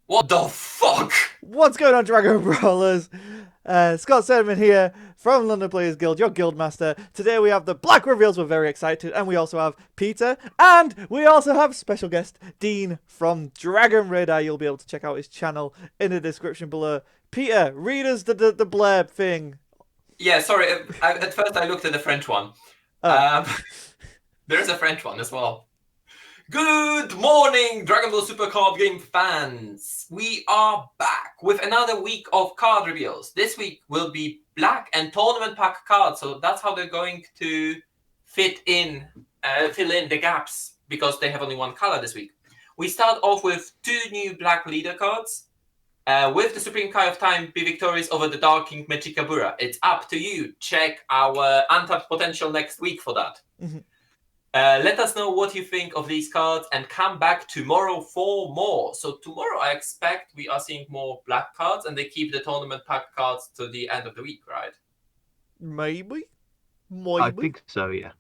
What the fuck? What's going on, Dragon Brawlers? Scott Sedman here from London Players Guild, your guild master. Today we have the Black Reveals, we're very excited, and we also have Peter, and we also have special guest Dean from Dragon Radar. You'll be able to check out his channel in the description below. Peter, read us the blurb thing. Yeah, sorry. At first, I looked at the French one. Oh, Um, there is a French one as well. Good morning, Dragon Ball Super Card Game fans. We are back with another week of card reveals. This week will be black and tournament pack cards, so that's how they're going to fill in the gaps because they have only one color this week. We start off with two new black leader cards. With the Supreme Kai of Time be victorious over the Dark King Mechikabura. It's up to you. Check our untapped potential next week for that. Let us know what you think of these cards and come back tomorrow for more. So tomorrow I expect we are seeing more black cards and they keep the tournament pack cards to the end of the week, right? maybe? I Maybe? think so, yeah.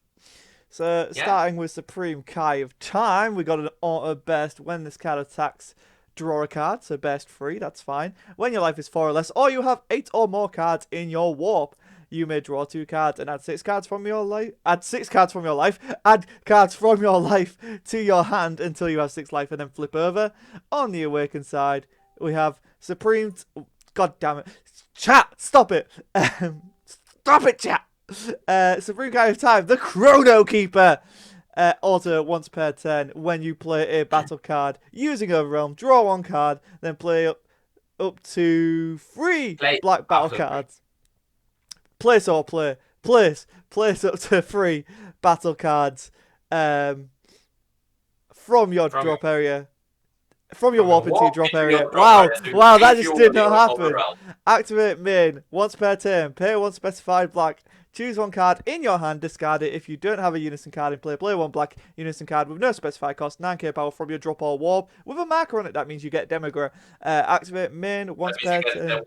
So, Yeah? starting with Supreme Kai of Time, we got an auto burst when this card attacks. Draw a card, so best free, that's fine. When your life is 4 or less, or you have 8 or more cards in your warp, you may draw 2 cards and add 6 cards from your life. Add 6 cards from your life. Add cards from your life to your hand until you have 6 life, and then flip over. On the Awakened side, we have Supreme. God damn it! Chat, stop it! Stop it, chat! Supreme Guy of Time, the Chrono Keeper. Auto once per turn when you play a battle card using Overwhelm. Draw 1 card, then play up to 3 Play black battle cards. Place or play. Place up to 3 battle cards from your drop area. From your warp into your drop area. Wow, that just did not happen. Activate main once per turn. Pay 1 specified black. Choose 1 card in your hand, discard it. If you don't have a unison card in play, play 1 black unison card with no specified cost, 9k power from your drop or warp with a marker on it. That means you get demography. Activate main once per turn.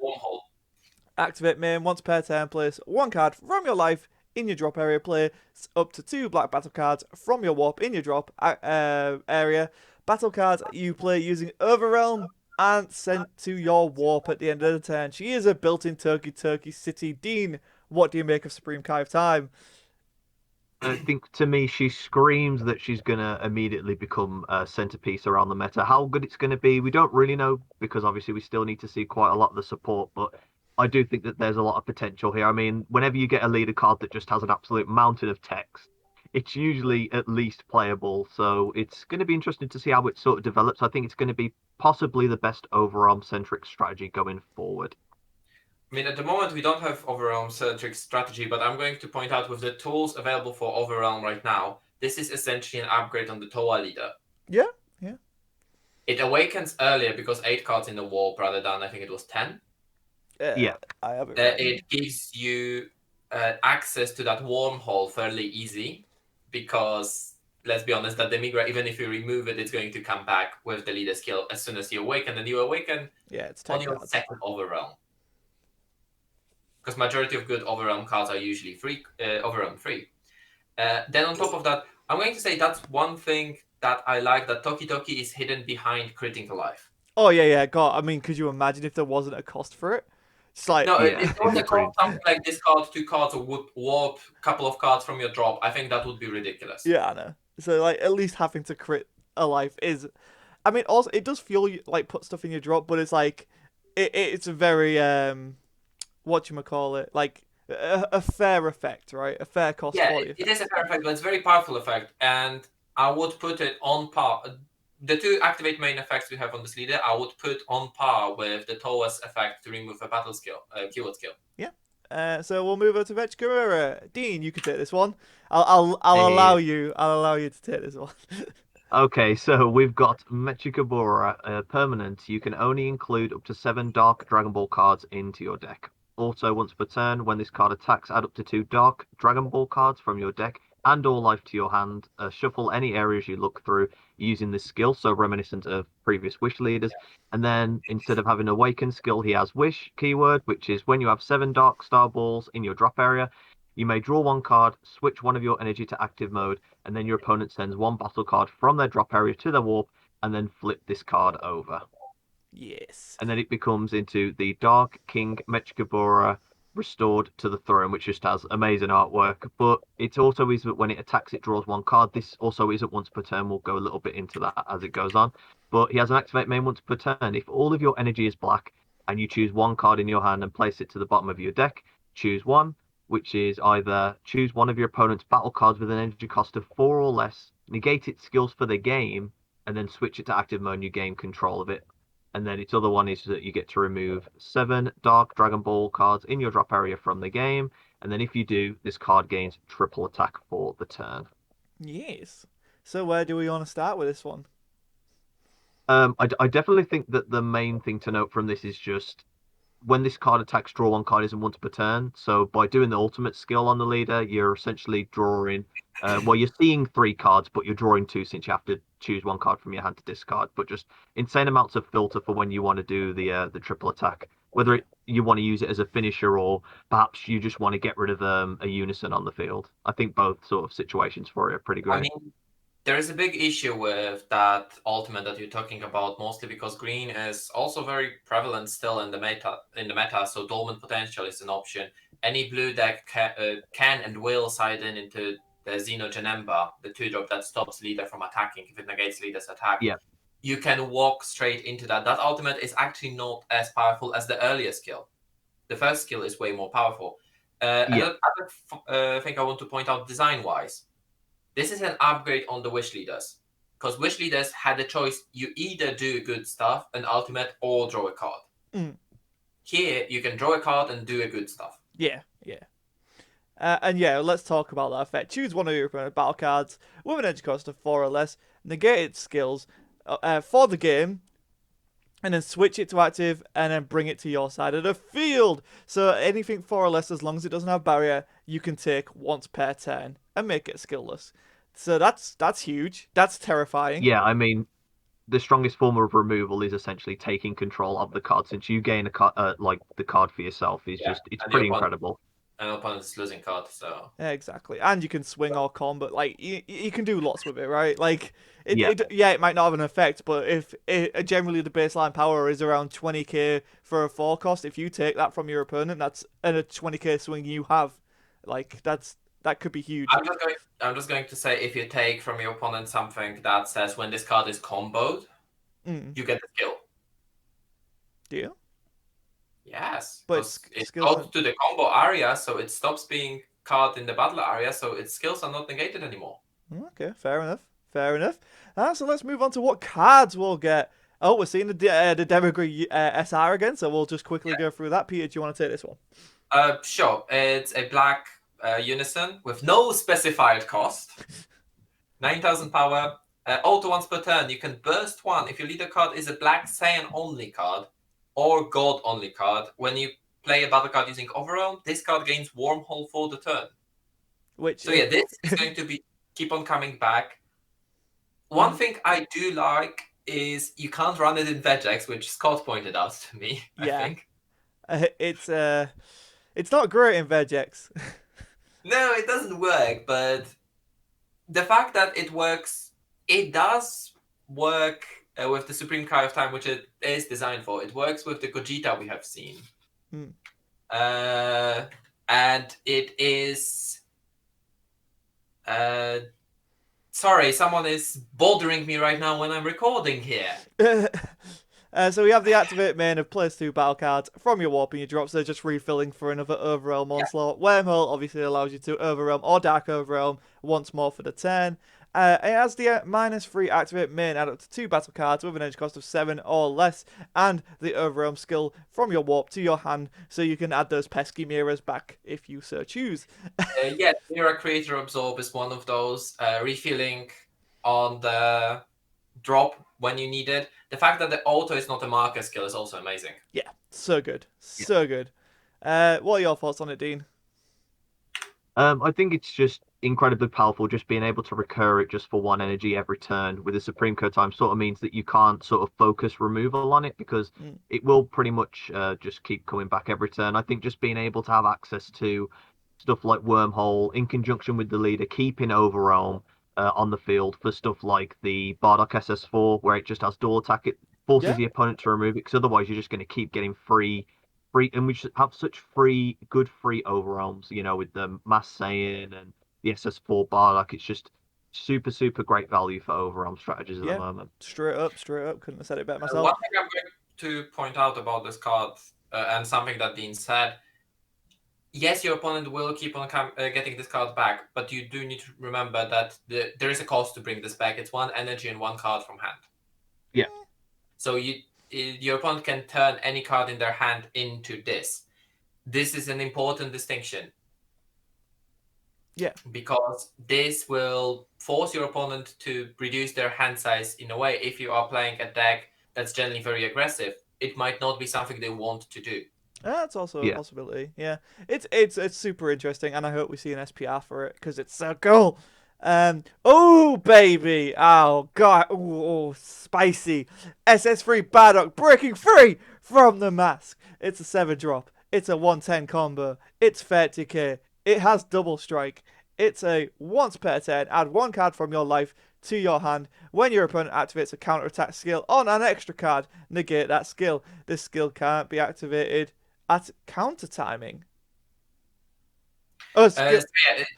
Activate main once per turn. Place 1 card from your life in your drop area. Play up to 2 black battle cards from your warp in your drop area. Battle cards you play using Overwhelm and sent to your warp at the end of the turn. She is a built-in Turkey City. Dean, what do you make of Supreme Kai of Time? I think to me, she screams that she's going to immediately become a centerpiece around the meta. How good it's going to be, we don't really know because obviously we still need to see quite a lot of the support. But I do think that there's a lot of potential here. I mean, whenever you get a leader card that just has an absolute mountain of text, it's usually at least playable. So it's going to be interesting to see how it sort of develops. I think it's going to be possibly the best overarm centric strategy going forward. I mean, at the moment, we don't have Overwhelm-centric strategy, but I'm going to point out with the tools available for Overwhelm right now, this is essentially an upgrade on the Toa leader. Yeah, yeah. It awakens earlier because 8 cards in the warp rather than, I think it was 10. Yeah. I have it. It gives you access to that wormhole fairly easy because, let's be honest, that Demigra, even if you remove it, it's going to come back with the leader skill as soon as you awaken, and you awaken it's on your second Overwhelm. Because majority of good Overwhelm cards are usually free, Overwhelm free. Then on top of that, I'm going to say that's one thing that I like, that Toki Toki is hidden behind Critical Life. Oh, yeah. God, I mean, could you imagine if there wasn't a cost for it? It's like... No, Yeah, if there was a card, something like this card, 2 cards, or would warp a couple of cards from your drop, I think that would be ridiculous. Yeah, I know. So, like, at least having to crit a life is... I mean, also, it does feel like put stuff in your drop, but it's like... It's a very... whatchamacallit? Like, a fair effect, right? A fair cost Yeah, quality it is a fair effect, but it's a very powerful effect, and I would put it on par. The 2 activate main effects we have on this leader, I would put on par with the Toa's effect to remove a battle skill, keyword skill. Yeah. So we'll move on to Vegeta. Dean, you can take this one. I'll allow you. I'll allow you to take this one. Okay, so we've got Mechikabura permanent. You can only include up to 7 Dark Dragon Ball cards into your deck. Also, once per turn, when this card attacks, add up to 2 Dark Dragon Ball cards from your deck and or life to your hand. Shuffle any areas you look through using this skill, so reminiscent of previous Wish leaders. And then instead of having Awaken skill, he has Wish keyword, which is when you have 7 Dark Star Balls in your drop area, you may draw 1 card, switch one of your energy to active mode, and then your opponent sends 1 battle card from their drop area to their warp, and then flip this card over. Yes. And then it becomes into the Dark King Mechikabura restored to the throne, which just has amazing artwork. But it also is that when it attacks, it draws one card. This also isn't once per turn. We'll go a little bit into that as it goes on. But he has an activate main once per turn. If all of your energy is black and you choose one card in your hand and place it to the bottom of your deck, choose one, which is either choose one of your opponent's battle cards with an energy cost of 4 or less, negate its skills for the game, and then switch it to active mode and you gain control of it. And then its other one is that you get to remove 7 Dark Dragon Ball cards in your drop area from the game. And then if you do, this card gains triple attack for the Yes. So where do we want to start with this one? turn. I definitely think that the main thing to note from this is just when this card attacks, draw one card isn't once per turn. So by doing the ultimate skill on the leader, you're essentially drawing. Well, you're seeing 3 cards, but you're drawing 2 since you have to choose one card from your hand to discard. But just insane amounts of filter for when you want to do the triple attack. Whether you want to use it as a finisher or perhaps you just want to get rid of a unison on the field. I think both sort of situations for it are pretty I great. mean, there is a big issue with that ultimate that you're talking about, mostly because green is also very prevalent still in the meta. So dormant potential is an option. Any blue deck can and will side in into the Xeno Janemba, the 2-drop that stops leader from attacking if it negates leader's attack. Yeah. You can walk straight into that. That ultimate is actually not as powerful as the earlier skill. The first skill is way more powerful. Yeah. Another thing I want to point out design-wise. This is an upgrade on the Wish Leaders. Because Wish Leaders had a choice. You either do good stuff, an ultimate, or draw a card. Mm. Here, you can draw a card and do a good stuff. Yeah, yeah. And yeah, let's talk about that effect. Choose one of your opponent's battle cards with an edge cost of 4 or less, negate its skills for the game, and then switch it to active, and then bring it to your side of the field. So anything 4 or less, as long as it doesn't have barrier, you can take once per turn and make it skillless. So that's huge. That's terrifying. Yeah, I mean, the strongest form of removal is essentially taking control of the card. Since you gain a card, like the card for yourself, is just it's and pretty incredible. An opponent's losing card, so Yeah, exactly. And you can swing or combat. Like you can do lots with it, right? Like Yeah. it might not have an effect, but if generally the baseline power is around 20k for a 4 cost, if you take that from your opponent, that's a 20k swing you have. Like that could be huge. I'm just going to say if you take from your opponent something that says when this card is comboed, you get the skill. Do you? Yes, But it goes to the combo area, so it stops being card in the battle area, so its skills are not negated anymore. Okay, fair enough. Fair enough. So let's move on to what cards we'll get. Oh, we're seeing the demography SR again, so we'll just quickly go through that. Peter, do you want to take this one? Sure. It's a black unison with no specified cost. 9,000 power. Auto once per turn. You can burst one if your leader card is a black Saiyan only card or God only card. When you play a battle card using Overwhelm, this card gains Wormhole for the turn. So yeah, this is going to keep on coming back. One thing I do like is you can't run it in Vegex, which Scott pointed out to me. Yeah. I think it's not great in Vegex. No, it doesn't work, but the fact that it works, it does work with the Supreme Kai of Time, which it is designed for. It works with the Gogeta we have seen. And it is... sorry, someone is bothering me right now when I'm recording here. So we have the activate main of place 2 battle cards from your warp and your drops. They're just refilling for another Overrealm onslaught. Wormhole obviously allows you to Overrealm or Dark Overrealm once more for the turn. It has the -3 activate main, add up to 2 battle cards with an edge cost of 7 or less, and the Overrealm skill from your warp to your hand, so you can add those pesky mirrors back if you so choose. Yeah, Mirror Creator Absorb is one of those. Refilling on the drop when you need it. The fact that the auto is not a marker skill is also amazing. Yeah, so good. So good. What are your thoughts on it, Dean? I think it's just incredibly powerful. Just being able to recur it just for 1 energy every turn with a Supreme Code time sort of means that you can't sort of focus removal on it because it will pretty much just keep coming back every turn. I think just being able to have access to stuff like Wormhole in conjunction with the leader, keeping Overrealm on the field for stuff like the Bardock SS4, where it just has dual attack. forces the opponent to remove it, because otherwise you're just going to keep getting free, and we just have such good free overwhelms, with the Mass Saiyan and the SS4 bar. Like, it's just super great value for overwhelm strategies at the moment. Straight up. Couldn't have said it better myself. One thing I'm going to point out about this card, and something that Dean said, yes, your opponent will keep on getting this card back, but you do need to remember that there is a cost to bring this back. It's 1 energy and 1 card from hand. Yeah. So your opponent can turn any card in their hand into this. This is an important distinction. Yeah. Because this will force your opponent to reduce their hand size in a way. If you are playing a deck that's generally very aggressive, it might not be something they want to do. That's also a possibility. Yeah, it's super interesting, and I hope we see an SPR for it because it's so cool. Oh baby, oh god, oh spicy. SS3 Bardock breaking free from the mask. It's a 7-drop. It's a 1/10 combo. It's Fate Decay. It has double strike. It's a once per turn, add 1 card from your life to your hand. When your opponent activates a counter-attack skill on an extra card, negate that skill. This skill can't be activated at counter timing. So yeah,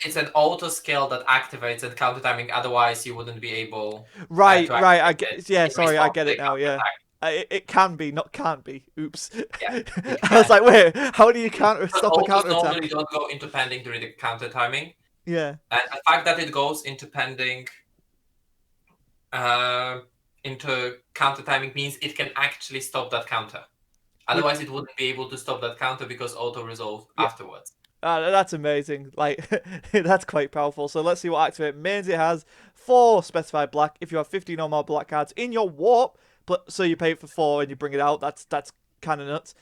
it's an auto skill that activates at counter timing. Otherwise, you wouldn't be able. Right. I get. Yeah, sorry, I get it now. Yeah, it can be, not can't be. Oops. Yeah, I was like, wait, how do you stop a counter attack? Normally don't go into pending during the counter timing. Yeah. And the fact that it goes into pending, into counter timing means it can actually stop that counter. Otherwise, it wouldn't be able to stop that counter because auto resolve afterwards. That's amazing. Like, that's quite powerful. So let's see what activate means. It has 4 specified black. If you have 15 or more black cards in your warp, but so you pay it for 4 and you bring it out. That's kind of nuts.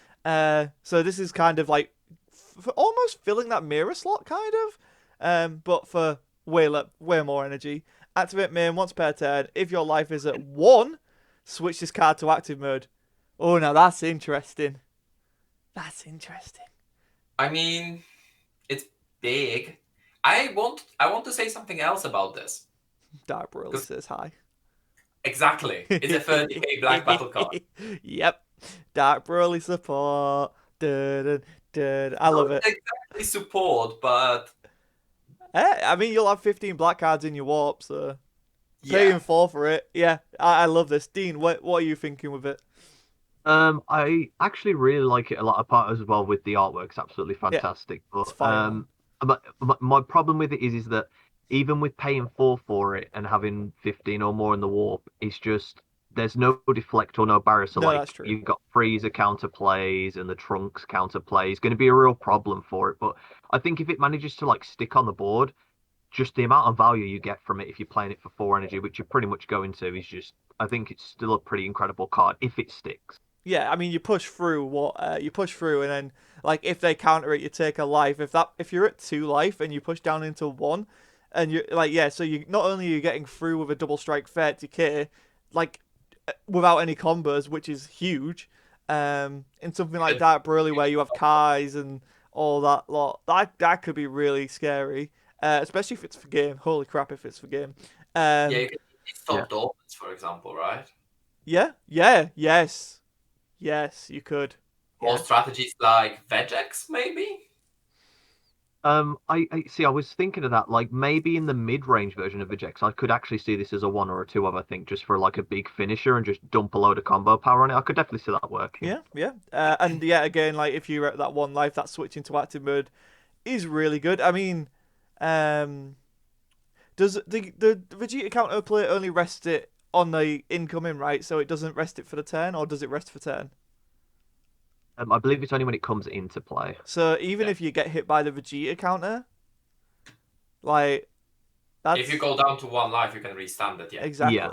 So this is kind of like almost filling that mirror slot, kind of. But for way more energy. Activate main once per turn. If your life is at 1, switch this card to active mode. Oh, now that's interesting. I mean, it's big. I want to say something else about this. Dark Broly says hi. Exactly. It's a 30k black battle card. Yep. Dark Broly support. I love it. Exactly support, but I mean, you'll have 15 black cards in your warp, so paying 4 for it. Yeah, I love this. Dean, what are you thinking with it? I actually really like it a lot, apart as well with the artwork. It's absolutely fantastic. Yeah, but my problem with it is that even with paying 4 for it and having 15 or more in the warp, it's just there's no deflect or no barrier. So that's true. You've got Freezer counterplays and the Trunks counterplay is going to be a real problem for it. But I think if it manages to stick on the board, just the amount of value you get from it if you're playing it for 4 energy, which you're pretty much going to, is just, I think it's still a pretty incredible card if it sticks. Yeah, I mean, you push through and then if they counter it, you take a life. If you're at 2 life and you push down into 1, and you're so you not only are you getting through with a double strike Fate Decay, without any combos, which is huge. In something like Dark Broly where you have Kais and all that lot, that could be really scary. Especially if it's for game. Holy crap, if it's for game. You can stop Dolphins, for example, right? Yes, you could. Or strategies like Vegex, maybe? I see. I was thinking of that. Maybe in the mid-range version of Vegeta, I could actually see this as a 1 or a 2 of. I think just for a big finisher and just dump a load of combo power on it. I could definitely see that working. Yeah. And again, if you're at that 1 life, that switching to active mode is really good. I mean, does the Vegeta counter play only rest it on the incoming, right? So it doesn't rest it for the turn, or does it rest for turn? I believe it's only when it comes into play. So even if you get hit by the Vegeta counter, if you go down to 1 life, you can restand it. Yeah, exactly. Yeah.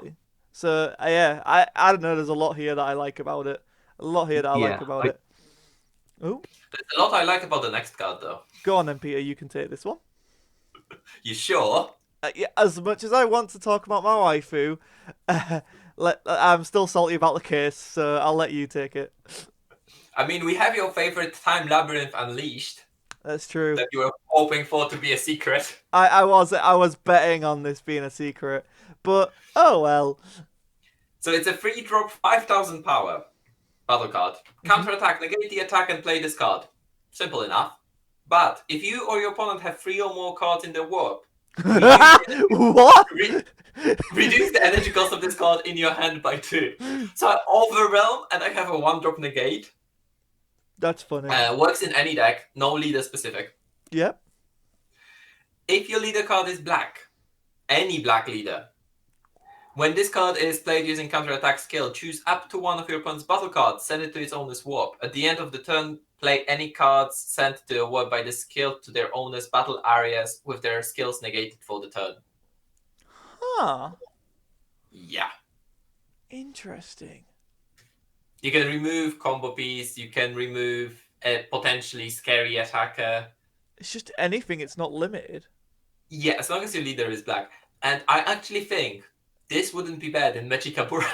So I don't know. There's a lot here that I like about it. Oh, there's a lot I like about the next card, though. Go on then, Peter. You can take this one. You sure? Yeah. As much as I want to talk about my waifu, I'm still salty about the case, so I'll let you take it. I mean, we have your favorite time Labyrinth Unleashed. That's true. That you were hoping for to be a secret. I was betting on this being a secret, but oh well. So it's a free drop 5,000 power battle card. Counter attack, negate the attack and play this card. Simple enough. But if you or your opponent have 3 or more cards in their warp, What? reduce the energy cost of this card in your hand by 2. So I overwhelm and I have a 1-drop negate. That's funny. Works in any deck, no leader specific. Yep. If your leader card is black, any black leader, when this card is played using counter-attack skill, choose up to one of your opponent's battle cards, send it to its owner's warp. At the end of the turn, play any cards sent to a warp by this skill to their owner's battle areas with their skills negated for the turn. Huh. Yeah. Interesting. You can remove combo piece, you can remove a potentially scary attacker. It's just anything, it's not limited. Yeah, as long as your leader is black. And I actually think this wouldn't be bad in Mechikabura.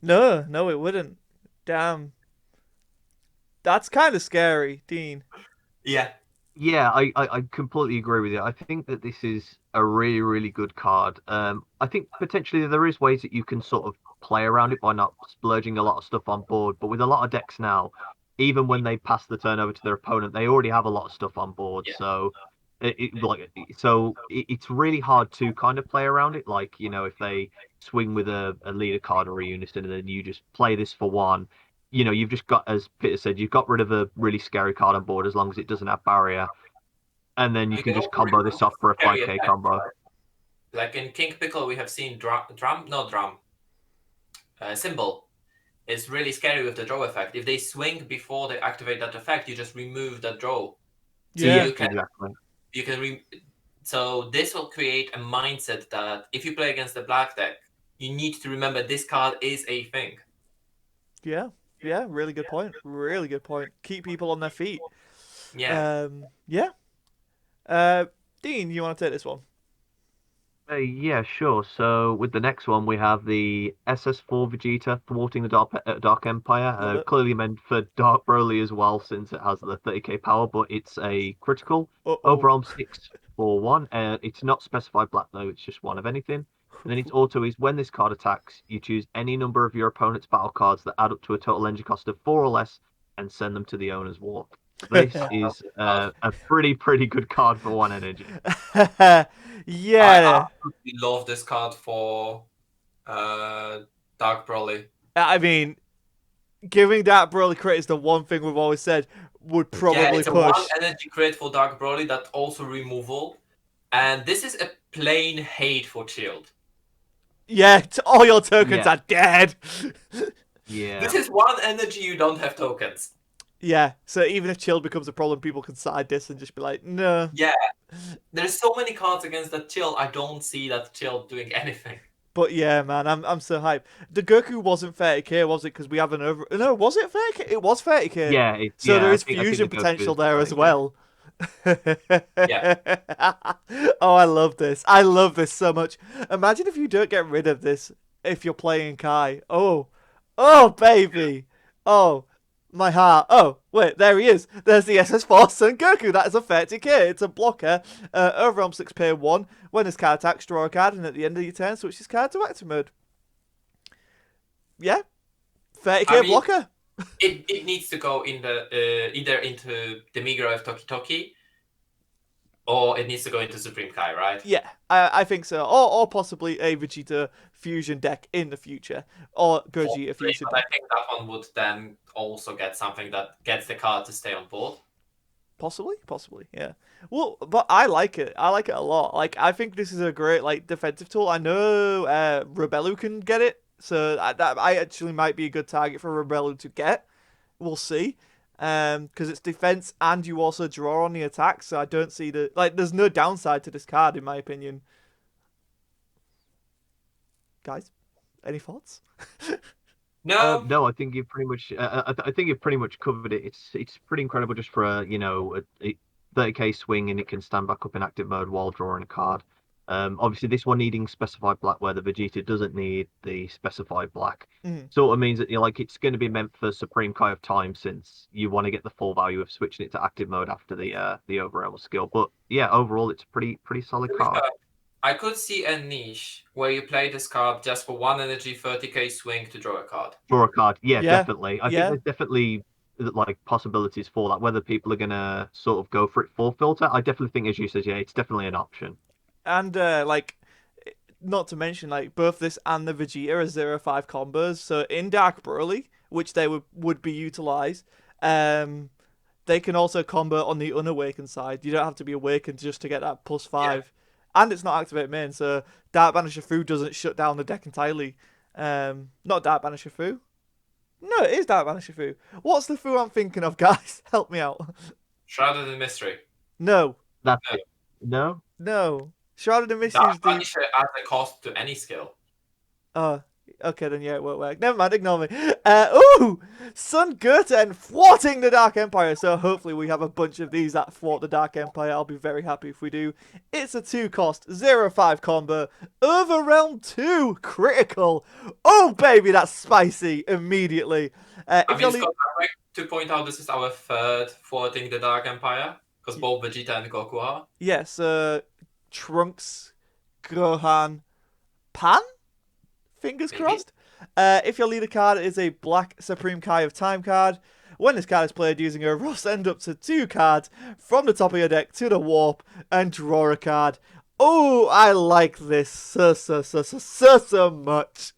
No, it wouldn't. Damn. That's kind of scary, Dean. Yeah. Yeah, I completely agree with you. I think that this is a really, really good card. I think potentially there is ways that you can sort of play around it by not splurging a lot of stuff on board. But with a lot of decks now, even when they pass the turn over to their opponent, they already have a lot of stuff on board. Yeah. So it's really hard to kind of play around it. Like, if they swing with a leader card or a unison, and then you just play this for one. You've just got, as Peter said, you've got rid of a really scary card on board as long as it doesn't have barrier. And then you can just combo this off for a 5k combo. Like in King Pickle, we have seen Symbol is really scary with the draw effect. If they swing before they activate that effect, you just remove that draw. So Exactly. So this will create a mindset that if you play against the black deck, you need to remember this card is a thing. Yeah, really good point. Really good point. Keep people on their feet. Yeah. Dean, you want to take this one? Yeah, sure. So with the next one, we have the SS4 Vegeta thwarting the Dark Empire. Clearly meant for Dark Broly as well, since it has the 30k power, but it's a critical. Overarm 6 for 1. It's not specified black though, it's just one of anything. And then its auto is when this card attacks, you choose any number of your opponent's battle cards that add up to a total energy cost of 4 or less and send them to the owner's warp. This is a pretty good card for 1 energy. Yeah. I absolutely love this card for Dark Broly. I mean, giving Dark Broly crit is the one thing we've always said would probably it's push. A 1 energy crit for Dark Broly that also removal. And this is a plain hate for Shield. Yeah, all your tokens are dead. Yeah. This is 1 energy you don't have tokens. Yeah, so even if Chill becomes a problem, people can side this and just be like, no. Yeah, there's so many cards against that Chill, I don't see that Chill doing anything. But yeah, man, I'm so hyped. The Goku wasn't 30k, was it? Because we have an over... No, was it 30k? It was 30k. Yeah. So there is fusion potential there as well. Yeah. Oh, I love this. I love this so much. Imagine if you don't get rid of this if you're playing Kai. Oh, baby. Oh, my heart. Oh, wait, there he is. There's the SS4 Son Goku. That is a 30k. It's a blocker. Overarm 6 pay 1. When this card attacks, draw a card, and at the end of your turn, switch this card to active mode. Yeah. 30k blocker. It needs to go in the either into demography Toki Toki, or it needs to go into Supreme Kai, right? Yeah, I think so. Or possibly a Vegeta fusion deck in the future. Or Gogeta fusion deck. I think that one would then also get something that gets the card to stay on board. Possibly, yeah. Well, but I like it. I like it a lot. Like, I think this is a great defensive tool. I know Rebellu can get it, so I actually might be a good target for Rebellu to get. We'll see. Because it's defense and you also draw on the attack, so I don't see there's no downside to this card in my opinion. Guys, any thoughts? No, I think you've pretty much. I think you've pretty much covered it. It's pretty incredible just for a 30k swing, and it can stand back up in active mode while drawing a card. Obviously, this one needing specified black, where the Vegeta doesn't need the specified black. Sort of means that it's going to be meant for Supreme Kai of Time, since you want to get the full value of switching it to active mode after the overall skill. But yeah, overall, it's a pretty solid card. I could see a niche where you play this card just for 1 energy, 30k swing to draw a card. Draw a card. Yeah, Yeah, definitely. I yeah. think there's definitely like possibilities for that. Whether people are gonna sort of go for it for filter, I definitely think, as you said, yeah, it's definitely an option. And like, not to mention like both this and the Vegeta are 0-5 combos. So in Dark Broly, which they would be utilized, they can also combo on the unawakened side. You don't have to be awakened just to get that +5. And it's not activate main, so Dark Banisher Fu doesn't shut down the deck entirely. Not Dark Banisher Fu. No, it is Dark Banisher Fu. What's the Fu I'm thinking of, guys? Help me out. Shrouded in Mystery. No. That's it. No? No. Shrouded in Mystery Dark is the... Punisher adds a cost to any skill. Oh, okay, then yeah, it won't work. Never mind, ignore me. Ooh! Son Goku thwarting the Dark Empire. So hopefully we have a bunch of these that thwart the Dark Empire. I'll be very happy if we do. It's a 2-cost, 0-5 combo. Over Realm 2, critical. Oh, baby, that's spicy immediately. I mean, Scott, I'd like to point out this is our third thwarting the Dark Empire, because both Vegeta and Goku are. Yes, Trunks, Gohan, Pan? Fingers Maybe. crossed. If your leader card is a Black Supreme Kai of Time card, when this card is played using a Ross, send up to 2 cards from the top of your deck to the warp and draw a card. Oh, I like this so much.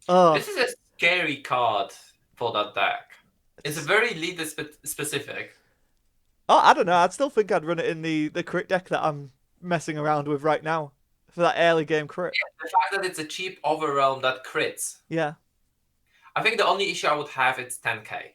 This is a scary card for that deck. It's very leader specific. Oh, I don't know. I'd still think I'd run it in the crit deck that I'm messing around with right now for that early game crit. Yeah, the fact that it's a cheap overrealm that crits. Yeah. I think the only issue I would have is 10k.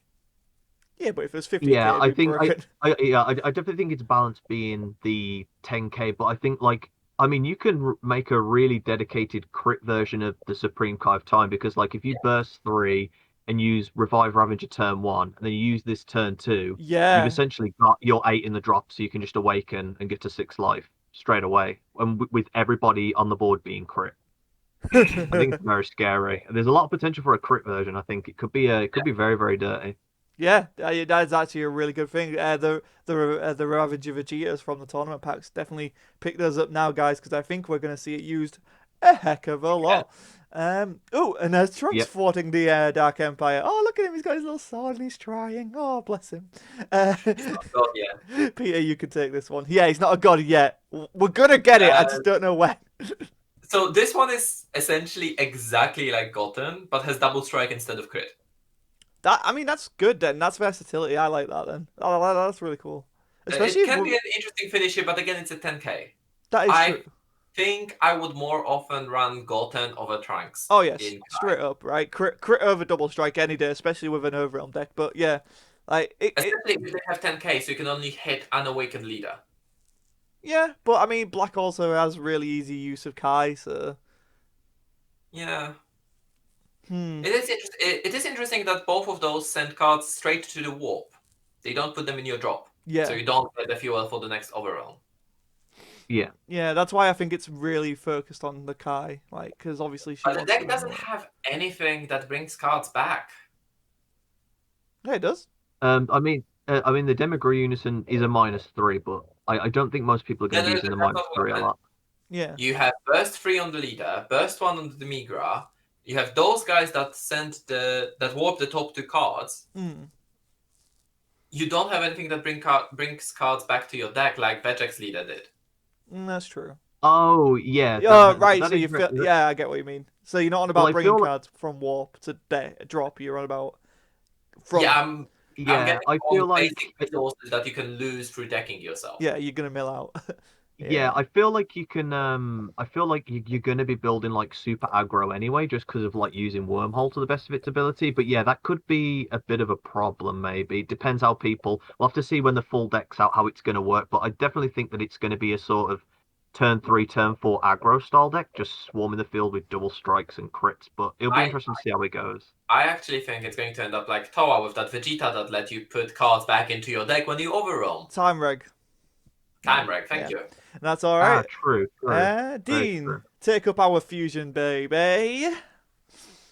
Yeah, but if it was 50k, Yeah, I it'd be think broken. I definitely think it's balanced being the 10k, but I think like I mean you can make a really dedicated crit version of the Supreme Kai of Time because like if you burst 3 and use Revive Ravager turn 1 and then you use this turn 2, you've Yeah. essentially got your 8 in the drop, so you can just awaken and get to 6 life straight away, and with everybody on the board being crit. I think it's very scary. There's a lot of potential for a crit version. I think it could be very, very dirty. Yeah, that's actually a really good thing. The Ravager Vegetas from the tournament packs definitely pick those up now, guys, because I think we're going to see it used a heck of a lot. Oh, and there's Trunks thwarting the Dark Empire. Oh, look at him! He's got his little sword and he's trying. Oh, bless him. God, yeah. Peter, you can take this one. Yeah, he's not a god yet. We're gonna get it. I just don't know when. So this one is essentially exactly like Goten, but has double strike instead of crit. I mean, that's good then. That's versatility. I like that then. Oh, that's really cool. Especially it can be an interesting finisher, but again, it's a 10k. That is true. I think I would more often run Goten over Trunks. Oh yes, straight up, right? Crit over double strike any day, especially with an overrealm deck. But yeah, like especially if they have 10k, so you can only hit unawakened leader. Yeah, but I mean, Black also has really easy use of Kai, so yeah. It is interesting that both of those send cards straight to the warp. They don't put them in your drop. Yeah. So you don't get the fuel for the next overrealm. Yeah. Yeah, that's why I think it's really focused on the Kai, like, because obviously she. But the deck doesn't have anything that brings cards back. Yeah, it does. I mean, the Demography Unison is a -3, but I don't think most people are going to be using the -3 a lot. Yeah. You have burst 3 on the leader, burst 1 on the Migra. You have those guys that that warp the top 2 cards. You don't have anything that brings cards back to your deck like Vegeta's leader did. That's true. Oh yeah. Right. So you feel, yeah, I get what you mean. So you're not on about bringing cards from warp to drop. You're on about from. Yeah, I feel like basic resources that you can lose through decking yourself. Yeah, you're gonna mill out. Yeah, I feel like you can. I feel like you're going to be building like super aggro anyway, just because of like using Wormhole to the best of its ability. But yeah, that could be a bit of a problem. Maybe depends how people. We'll have to see when the full deck's out how it's going to work. But I definitely think that it's going to be a sort of turn 3, turn 4 aggro style deck, just swarming the field with double strikes and crits. But it'll be interesting to see how it goes. I actually think it's going to end up like Toa with that Vegeta that let you put cards back into your deck when you overroam. Time reg. Time reg, thank you. That's all right. True. Dean, take up our fusion, baby.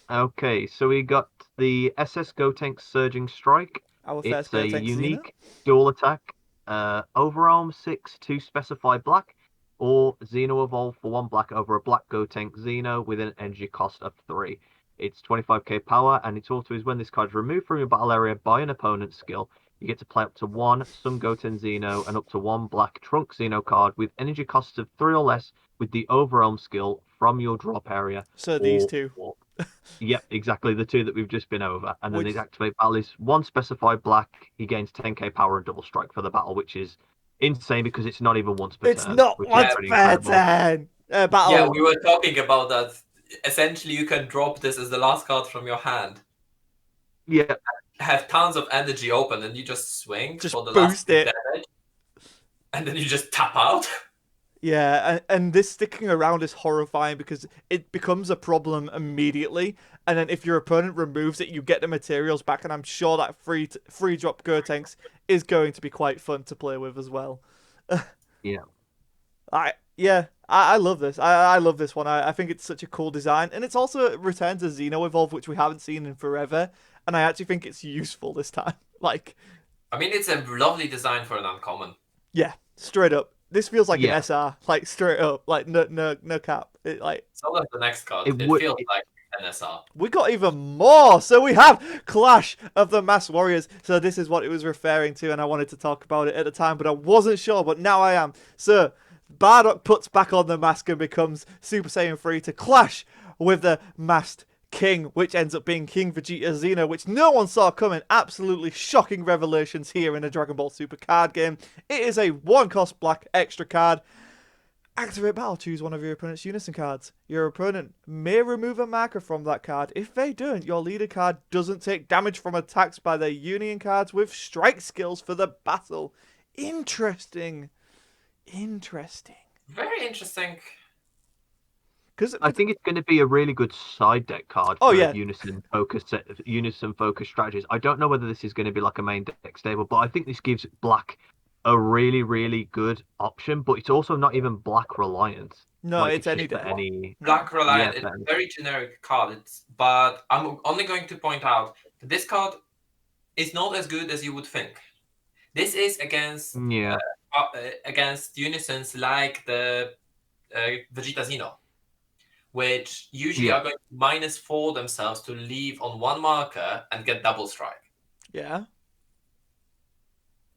Okay, so we got the SS Gotenk Surging Strike. Our first Gotenk unique dual attack. Overarm 6 to specify black. or Xeno Evolve for 1 black over a black Gotenk Xeno with an energy cost of 3. It's 25k power, and its auto is when this card is removed from your battle area by an opponent's skill, you get to play up to 1 Son Goten Xeno and up to 1 black Trunk Xeno card with energy costs of 3 or less with the Overwhelm skill from your drop area. So these two. Yep, exactly, the two that we've just been over. And then Which... the activate battle is 1 specified black. He gains 10k power and double strike for the battle, which is insane because it's not even once per turn. It's not once per turn. Battle. Yeah, we were talking about that. Essentially, you can drop this as the last card from your hand. Yeah. Have tons of energy open, and you just swing for the boost last damage, and then you just tap out. Yeah, and this sticking around is horrifying because it becomes a problem immediately, and then if your opponent removes it, you get the materials back, and I'm sure that free drop Gotenks is going to be quite fun to play with as well. Yeah. I love this. I love this one. I think it's such a cool design, and it's also returned to Xeno Evolve, which we haven't seen in forever, and I actually think it's useful this time. Like, I mean, it's a lovely design for an uncommon. Yeah, straight up. This feels like an SR, like straight up, like no cap. It, like, so like the next card, it feels like an SR. We got even more. So we have Clash of the Masked Warriors. So this is what it was referring to, and I wanted to talk about it at the time, but I wasn't sure. But now I am. So Bardock puts back on the mask and becomes Super Saiyan 3 to clash with the Masked King, which ends up being King Vegeta Xeno, which no one saw coming. Absolutely shocking revelations here in a Dragon Ball Super card game. It is a 1-cost black extra card. Activate battle, choose one of your opponent's unison cards. Your opponent may remove a marker from that card. If they don't, your leader card doesn't take damage from attacks by their union cards with strike skills for the battle. Interesting. Very interesting. I think it's going to be a really good side deck card for unison focus strategies. I don't know whether this is going to be like a main deck stable, but I think this gives black a really, really good option. But it's also not even black reliant. No, like, it's any deck. Black reliant. It's a very generic card. But I'm only going to point out that this card is not as good as you would think. This is against unisons like the Vegeta Xeno, which usually are going to -4 themselves to leave on 1 marker and get double strike. Yeah.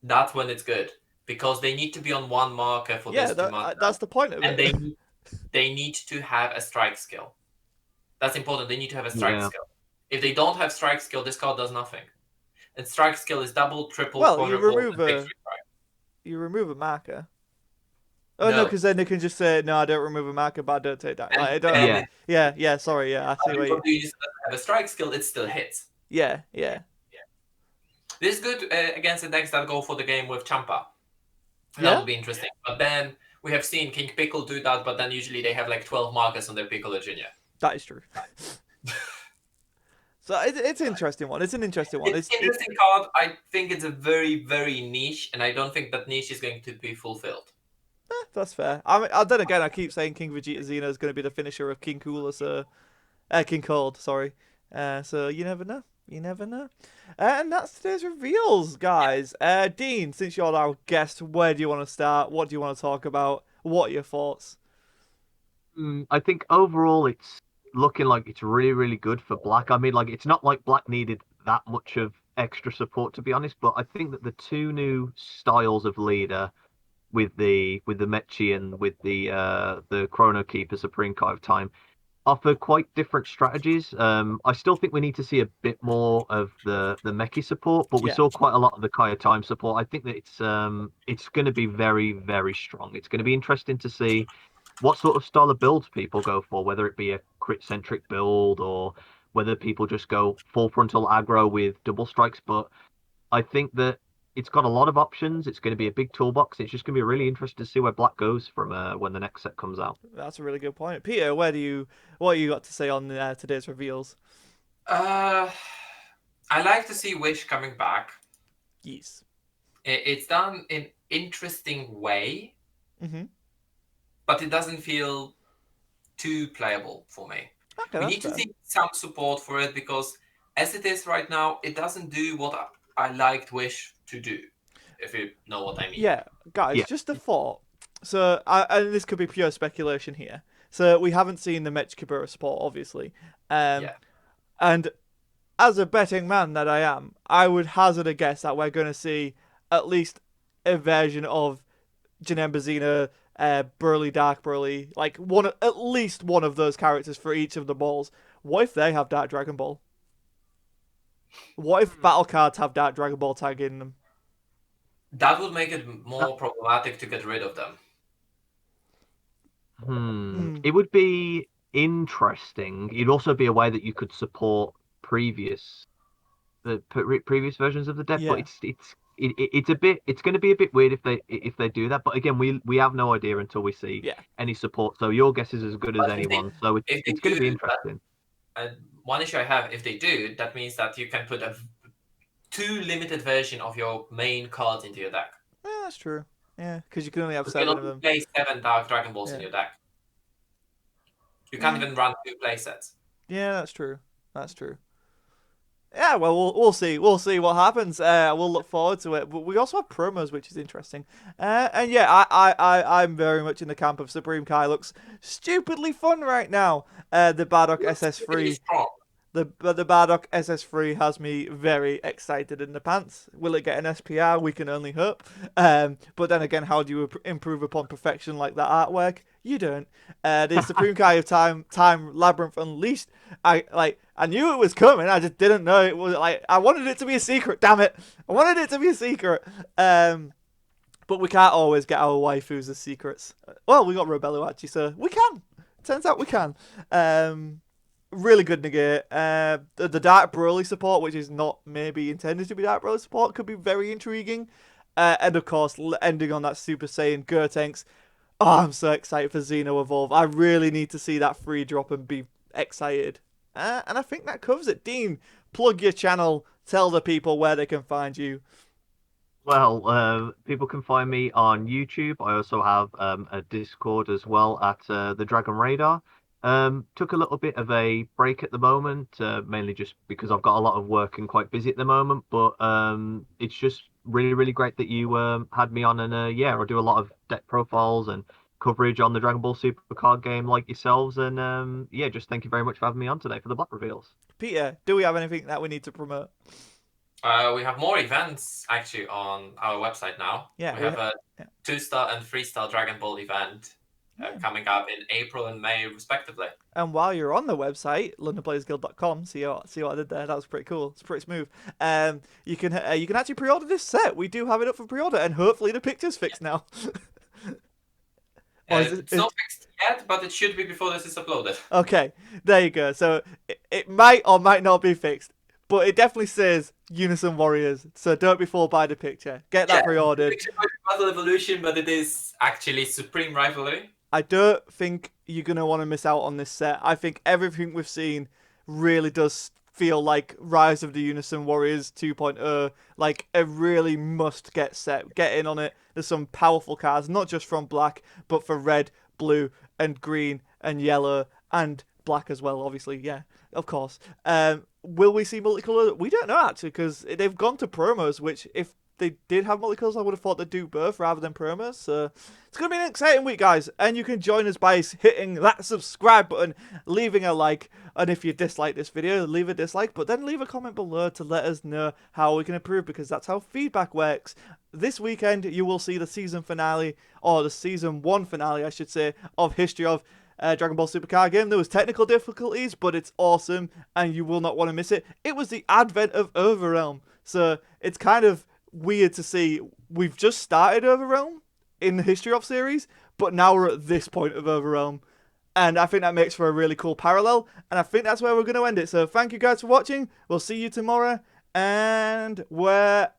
That's when it's good, because they need to be on 1 marker for this to matter. That's the point of it. And they need to have a strike skill. That's important. They need to have a strike skill. If they don't have strike skill, this card does nothing. And strike skill is double, triple, quadruple, you remove a marker. Oh no, because then they can just say, "No, I don't remove a marker, but I don't take that." Like, I don't. Sorry, I see what you have a strike skill. It still hits. Yeah. This is good against the decks that go for the game with Champa. That would be interesting. But then we have seen King Pickle do that, but then usually they have like 12 markers on their Piccolo Jr. That is true. So it's an interesting one. It's an interesting one. It's an interesting card. I think it's a very, very niche, and I don't think that niche is going to be fulfilled. That's fair. I mean, then again, I keep saying King Vegeta Xeno is going to be the finisher of King Cooler, so King Cold, sorry. So you never know. And that's today's reveals, guys. Dean, since you're our guest, where do you want to start? What do you want to talk about? What are your thoughts? I think overall it's looking like it's really, really good for black. I mean, like, it's not like black needed that much of extra support, to be honest, but I think that the 2 new styles of leader with the Mechi and with the Chrono Keeper Supreme Kai of Time offer quite different strategies. I still think we need to see a bit more of the Mechi support, but we saw quite a lot of the Kai of Time support. I think that it's going to be very, very strong. It's going to be interesting to see what sort of style of builds people go for, whether it be a crit-centric build or whether people just go full frontal aggro with double strikes. But I think that it's got a lot of options. It's going to be a big toolbox. It's just going to be really interesting to see where black goes from when the next set comes out. That's a really good point. Peter, what you got to say on today's reveals? I like to see Wish coming back. Yes. It's done in interesting way, but it doesn't feel too playable for me. Okay, we need to see some support for it, because as it is right now, it doesn't do what I liked Wish to do, if you know what I mean. Yeah, guys, just a thought. So, and this could be pure speculation here. So we haven't seen the Mechikabura support, obviously. Yeah. And as a betting man that I am, I would hazard a guess that we're going to see at least a version of Janemba, Burly, Dark Burly, like at least one of those characters for each of the balls. What if they have Dark Dragon Ball? What if battle cards have Dark Dragon Ball tag in them? That would make it more problematic to get rid of them. It would be interesting. It'd also be a way that you could support previous versions of the deck, but it's going to be a bit weird if they do that. But again, we have no idea until we see any support. So your guess is as good as anyone. So it's going to be interesting. One issue I have, if they do, that means that you can put a too limited version of your main cards into your deck. Yeah, that's true. Yeah, because you can only have 7 of them. Play 7 Dark Dragon Balls in your deck. You can't even run 2 play sets. Yeah, that's true. That's true. Yeah, well, we'll see. We'll see what happens. We'll look forward to it. But we also have promos, which is interesting. And yeah, I'm very much in the camp of Supreme Kai. Looks stupidly fun right now. The Bardock SS3. The Bardock SS3 has me very excited in the pants. Will it get an SPR? We can only hope. But then again, how do you improve upon perfection like that artwork? You don't. The Supreme Kai of Time Labyrinth Unleashed. I knew it was coming. I just didn't know it was I wanted it to be a secret. Damn it! I wanted it to be a secret. But we can't always get our waifus as secrets. Well, we got Robello actually, so we can. Turns out we can. Really good negate. The Dark Broly support, which is not maybe intended to be Dark Broly support, could be very intriguing. And of course, ending on that Super Saiyan Gotenks. Oh, I'm so excited for Xeno Evolve. I really need to see that free drop and be excited. And I think that covers it. Dean, plug your channel. Tell the people where they can find you. Well, people can find me on YouTube. I also have a Discord as well at the Dragon Radar. Took a little bit of a break at the moment, mainly just because I've got a lot of work and quite busy at the moment. But it's just really, really great that you had me on. And I do a lot of deck profiles and coverage on the Dragon Ball Super card game like yourselves. And just thank you very much for having me on today for the Black Reveals. Peter, do we have anything that we need to promote? We have more events actually on our website now. Yeah, we have a 2-star and 3-star Dragon Ball event coming up in April and May, respectively. And while you're on the website, LondonPlayersGuild.com, see what I did there? That was pretty cool. It's pretty smooth. You can actually pre-order this set. We do have it up for pre-order, and hopefully the picture's fixed now. It's not fixed yet, but it should be before this is uploaded. Okay, there you go. So it might or might not be fixed. But it definitely says Unison Warriors, so don't be fooled by the picture. Get that pre-ordered. The picture might be Battle Evolution, but it is actually Supreme Rivalry. I don't think you're going to want to miss out on this set. I think everything we've seen really does feel like Rise of the Unison Warriors 2.0, like a really must-get set. Get in on it. There's some powerful cards, not just from black, but for red, blue, and green, and yellow, and black as well, obviously, yeah, of course. Will we see multicolor? We don't know, actually, because they've gone to promos, which, if they did have multicolors, I would have thought they'd do both rather than promos. So it's going to be an exciting week, guys. And you can join us by hitting that subscribe button, leaving a like. And if you dislike this video, leave a dislike. But then leave a comment below to let us know how we can improve, because that's how feedback works. This weekend, you will see the season finale, or the season 1 finale, I should say, of History of Dragon Ball Super Card Game. There was technical difficulties, but it's awesome, and you will not want to miss it. It was the advent of Overrealm, so it's kind of weird to see we've just started Overrealm in the History of series, but now we're at this point of Overrealm, and I think that makes for a really cool parallel, and I think that's where we're going to end it. So thank you guys for watching. We'll see you tomorrow, and we're